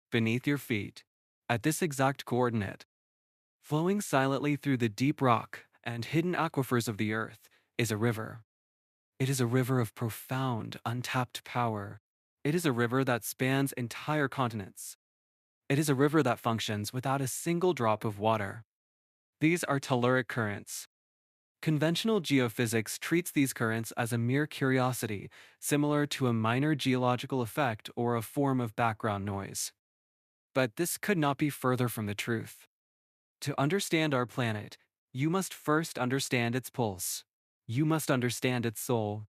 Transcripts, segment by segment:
beneath your feet, at this exact coordinate, flowing silently through the deep rock and hidden aquifers of the earth, is a river. It is a river of profound, untapped power. It is a river that spans entire continents. It is a river that functions without a single drop of water. These are telluric currents. Conventional geophysics treats these currents as a mere curiosity, similar to a minor geological effect or a form of background noise. But this could not be further from the truth. To understand our planet, you must first understand its pulse. You must understand its soul.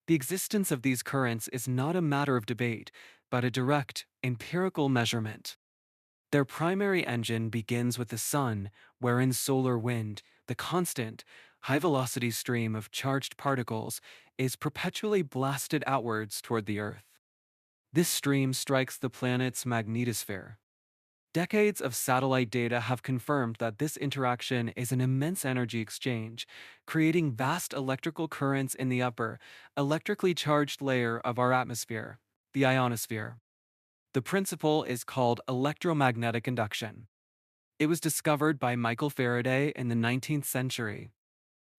The existence of these currents is not a matter of debate, but a direct, empirical measurement. Their primary engine begins with the sun, wherein solar wind, the constant, high-velocity stream of charged particles, is perpetually blasted outwards toward the Earth. This stream strikes the planet's magnetosphere. Decades of satellite data have confirmed that this interaction is an immense energy exchange, creating vast electrical currents in the upper, electrically charged layer of our atmosphere, the ionosphere. The principle is called electromagnetic induction. It was discovered by Michael Faraday in the 19th century.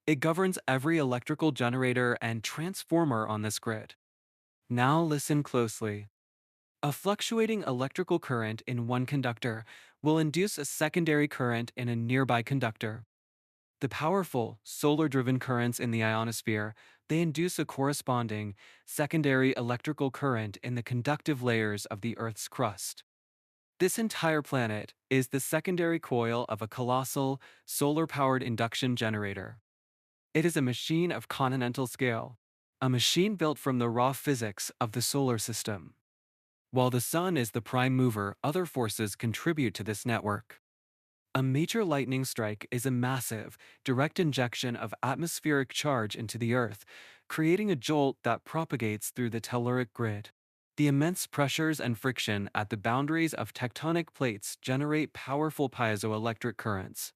It governs every electrical generator and transformer on this grid. Now listen closely. A fluctuating electrical current in one conductor will induce a secondary current in a nearby conductor. The powerful, solar-driven currents in the ionosphere, they induce a corresponding, secondary electrical current in the conductive layers of the Earth's crust. This entire planet is the secondary coil of a colossal, solar-powered induction generator. It is a machine of continental scale, a machine built from the raw physics of the solar system. While the sun is the prime mover, other forces contribute to this network. A major lightning strike is a massive, direct injection of atmospheric charge into the Earth, creating a jolt that propagates through the telluric grid. The immense pressures and friction at the boundaries of tectonic plates generate powerful piezoelectric currents.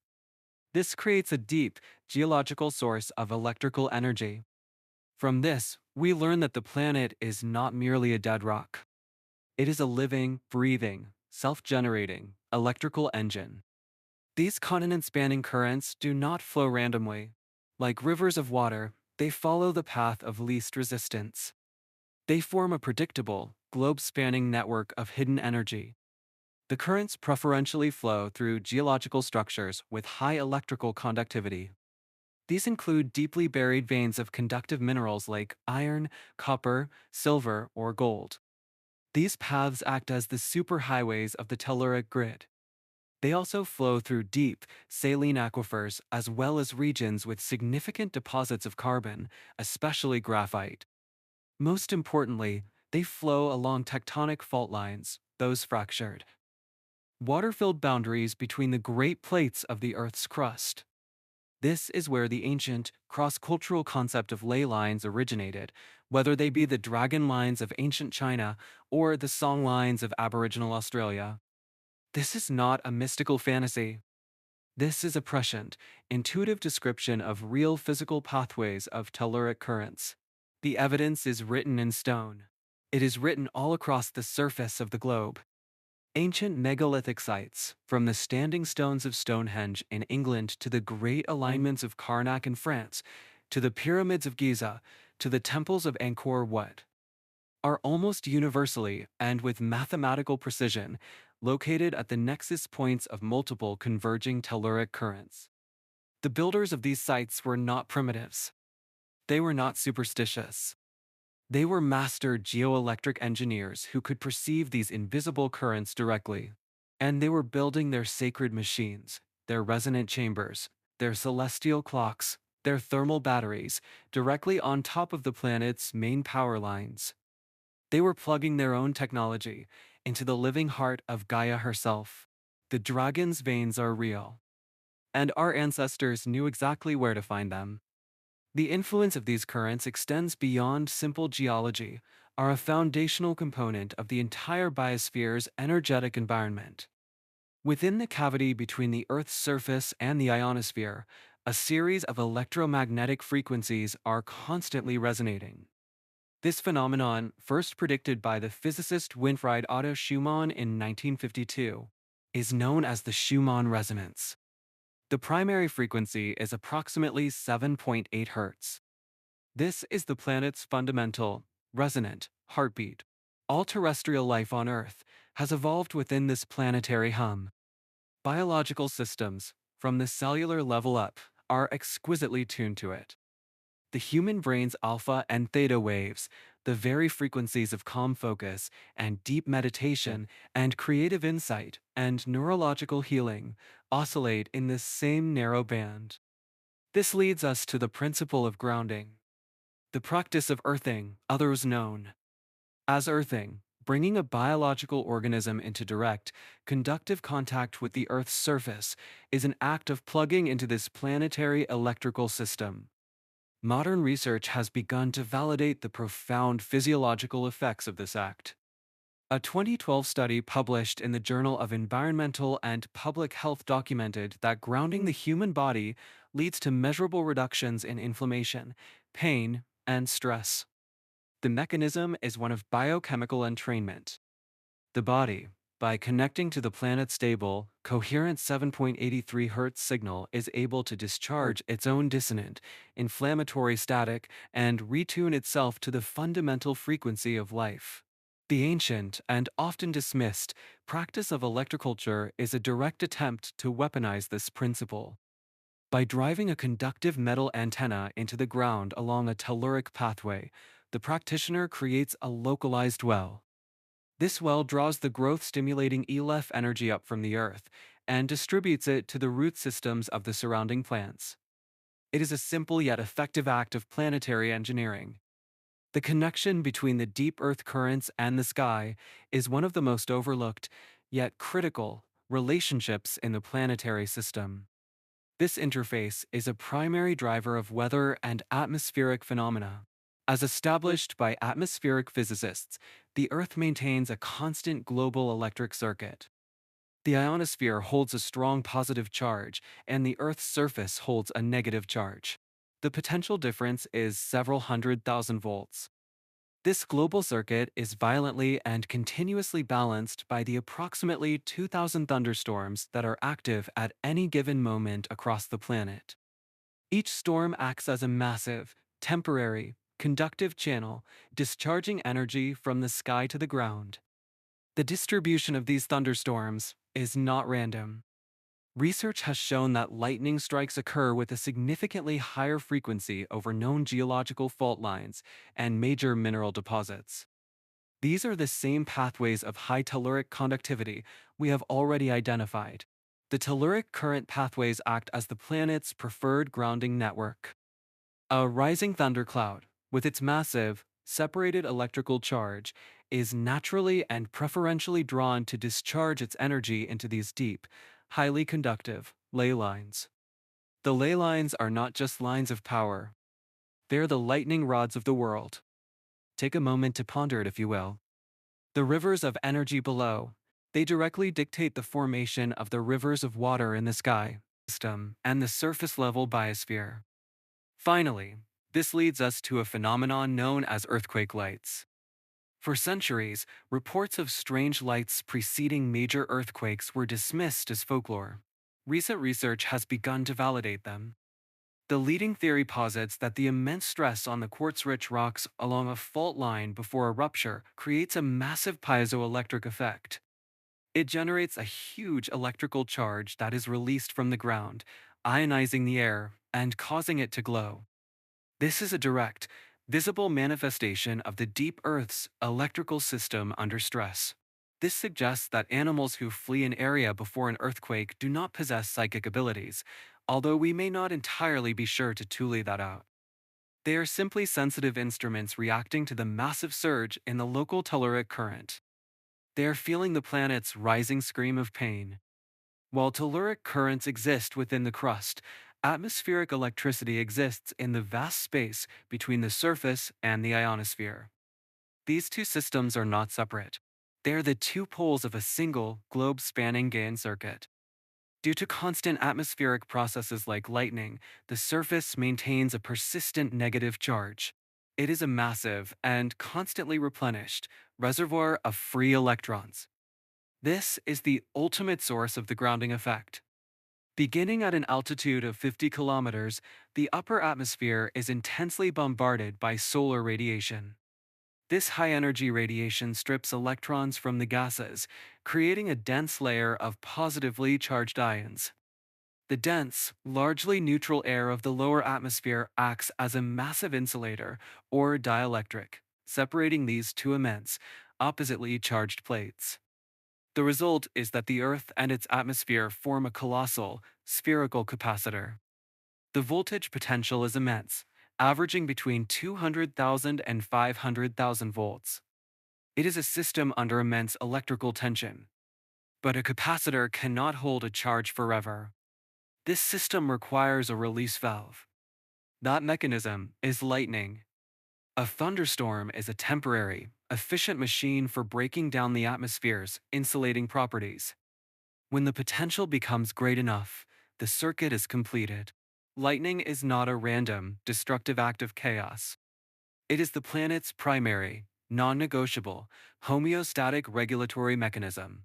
This creates a deep, geological source of electrical energy. From this, we learn that the planet is not merely a dead rock. It is a living, breathing, self-generating, electrical engine. These continent-spanning currents do not flow randomly. Like rivers of water, they follow the path of least resistance. They form a predictable, globe-spanning network of hidden energy. The currents preferentially flow through geological structures with high electrical conductivity. These include deeply buried veins of conductive minerals like iron, copper, silver, or gold. These paths act as the superhighways of the telluric grid. They also flow through deep, saline aquifers as well as regions with significant deposits of carbon, especially graphite. Most importantly, they flow along tectonic fault lines, those fractured, water-filled boundaries between the great plates of the Earth's crust. This is where the ancient, cross-cultural concept of ley lines originated, whether they be the dragon lines of ancient China or the song lines of Aboriginal Australia. This is not a mystical fantasy. This is a prescient, intuitive description of real physical pathways of telluric currents. The evidence is written in stone. It is written all across the surface of the globe. Ancient megalithic sites, from the standing stones of Stonehenge in England to the great alignments of Karnak in France, to the pyramids of Giza, to the temples of Angkor Wat, are almost universally and with mathematical precision located at the nexus points of multiple converging telluric currents. The builders of these sites were not primitives. They were not superstitious. They were master geoelectric engineers who could perceive these invisible currents directly. And they were building their sacred machines, their resonant chambers, their celestial clocks, their thermal batteries, directly on top of the planet's main power lines. They were plugging their own technology into the living heart of Gaia herself. The dragon's veins are real. And our ancestors knew exactly where to find them. The influence of these currents extends beyond simple geology, are a foundational component of the entire biosphere's energetic environment. Within the cavity between the Earth's surface and the ionosphere, a series of electromagnetic frequencies are constantly resonating. This phenomenon, first predicted by the physicist Winfried Otto Schumann in 1952, is known as the Schumann resonance. The primary frequency is approximately 7.8 Hz. This is the planet's fundamental, resonant heartbeat. All terrestrial life on Earth has evolved within this planetary hum. Biological systems, from the cellular level up, are exquisitely tuned to it. The human brain's alpha and theta waves, the very frequencies of calm focus and deep meditation and creative insight and neurological healing, oscillate in this same narrow band. This leads us to the principle of grounding, the practice of earthing, others known as earthing, bringing a biological organism into direct, conductive contact with the Earth's surface, is an act of plugging into this planetary electrical system. Modern research has begun to validate the profound physiological effects of this act. A 2012 study published in the Journal of Environmental and Public Health documented that grounding the human body leads to measurable reductions in inflammation, pain, and stress. The mechanism is one of biochemical entrainment. The body, by connecting to the planet's stable, coherent 7.83 Hz signal, is able to discharge its own dissonant, inflammatory static and retune itself to the fundamental frequency of life. The ancient and often dismissed practice of electroculture is a direct attempt to weaponize this principle. By driving a conductive metal antenna into the ground along a telluric pathway, the practitioner creates a localized well. This well draws the growth-stimulating ELF energy up from the earth and distributes it to the root systems of the surrounding plants. It is a simple yet effective act of planetary engineering. The connection between the deep earth currents and the sky is one of the most overlooked, yet critical, relationships in the planetary system. This interface is a primary driver of weather and atmospheric phenomena. As established by atmospheric physicists, the Earth maintains a constant global electric circuit. The ionosphere holds a strong positive charge, and the Earth's surface holds a negative charge. The potential difference is several 100,000 volts. This global circuit is violently and continuously balanced by the approximately 2,000 thunderstorms that are active at any given moment across the planet. Each storm acts as a massive, temporary, conductive channel, discharging energy from the sky to the ground. The distribution of these thunderstorms is not random. Research has shown that lightning strikes occur with a significantly higher frequency over known geological fault lines and major mineral deposits. These are the same pathways of high telluric conductivity we have already identified. The telluric current pathways act as the planet's preferred grounding network. A rising thundercloud, with its massive, separated electrical charge, is naturally and preferentially drawn to discharge its energy into these deep, highly conductive ley lines. The ley lines are not just lines of power, they're the lightning rods of the world. Take a moment to ponder it, if you will. The rivers of energy below, they directly dictate the formation of the rivers of water in the sky system and the surface level biosphere. Finally, this leads us to a phenomenon known as earthquake lights. For centuries, reports of strange lights preceding major earthquakes were dismissed as folklore. Recent research has begun to validate them. The leading theory posits that the immense stress on the quartz-rich rocks along a fault line before a rupture creates a massive piezoelectric effect. It generates a huge electrical charge that is released from the ground, ionizing the air and causing it to glow. This is a direct, visible manifestation of the deep Earth's electrical system under stress. This suggests that animals who flee an area before an earthquake do not possess psychic abilities, although we may not entirely be sure to tule that out. They are simply sensitive instruments reacting to the massive surge in the local telluric current. They are feeling the planet's rising scream of pain. While telluric currents exist within the crust, atmospheric electricity exists in the vast space between the surface and the ionosphere. These two systems are not separate. They are the two poles of a single, globe-spanning gain circuit. Due to constant atmospheric processes like lightning, the surface maintains a persistent negative charge. It is a massive and constantly replenished reservoir of free electrons. This is the ultimate source of the grounding effect. Beginning at an altitude of 50 kilometers, the upper atmosphere is intensely bombarded by solar radiation. This high energy radiation strips electrons from the gases, creating a dense layer of positively charged ions. The dense, largely neutral air of the lower atmosphere acts as a massive insulator, or dielectric, separating these two immense, oppositely charged plates. The result is that the Earth and its atmosphere form a colossal, spherical capacitor. The voltage potential is immense, averaging between 200,000 and 500,000 volts. It is a system under immense electrical tension. But a capacitor cannot hold a charge forever. This system requires a release valve. That mechanism is lightning. A thunderstorm is a temporary, efficient machine for breaking down the atmosphere's insulating properties. When the potential becomes great enough, the circuit is completed. Lightning is not a random, destructive act of chaos. It is the planet's primary, non-negotiable, homeostatic regulatory mechanism.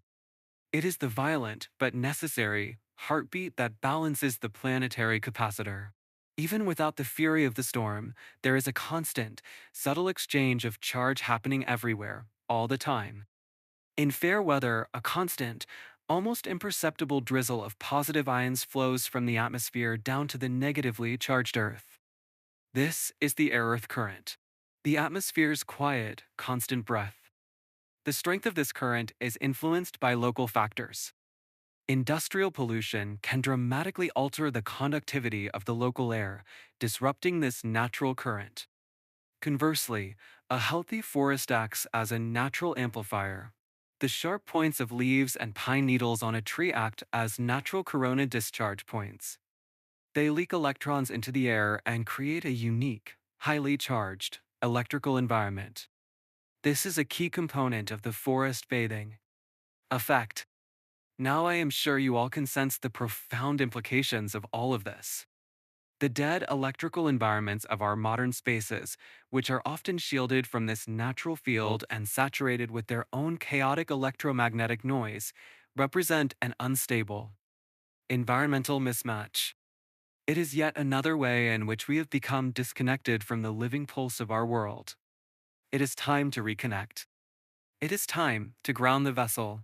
It is the violent but necessary heartbeat that balances the planetary capacitor. Even without the fury of the storm, there is a constant, subtle exchange of charge happening everywhere, all the time. In fair weather, a constant, almost imperceptible drizzle of positive ions flows from the atmosphere down to the negatively charged Earth. This is the air-Earth current, the atmosphere's quiet, constant breath. The strength of this current is influenced by local factors. Industrial pollution can dramatically alter the conductivity of the local air, disrupting this natural current. Conversely, a healthy forest acts as a natural amplifier. The sharp points of leaves and pine needles on a tree act as natural corona discharge points. They leak electrons into the air and create a unique, highly charged, electrical environment. This is a key component of the forest bathing effect. Now I am sure you all can sense the profound implications of all of this. The dead electrical environments of our modern spaces, which are often shielded from this natural field and saturated with their own chaotic electromagnetic noise, represent an unstable environmental mismatch. It is yet another way in which we have become disconnected from the living pulse of our world. It is time to reconnect. It is time to ground the vessel.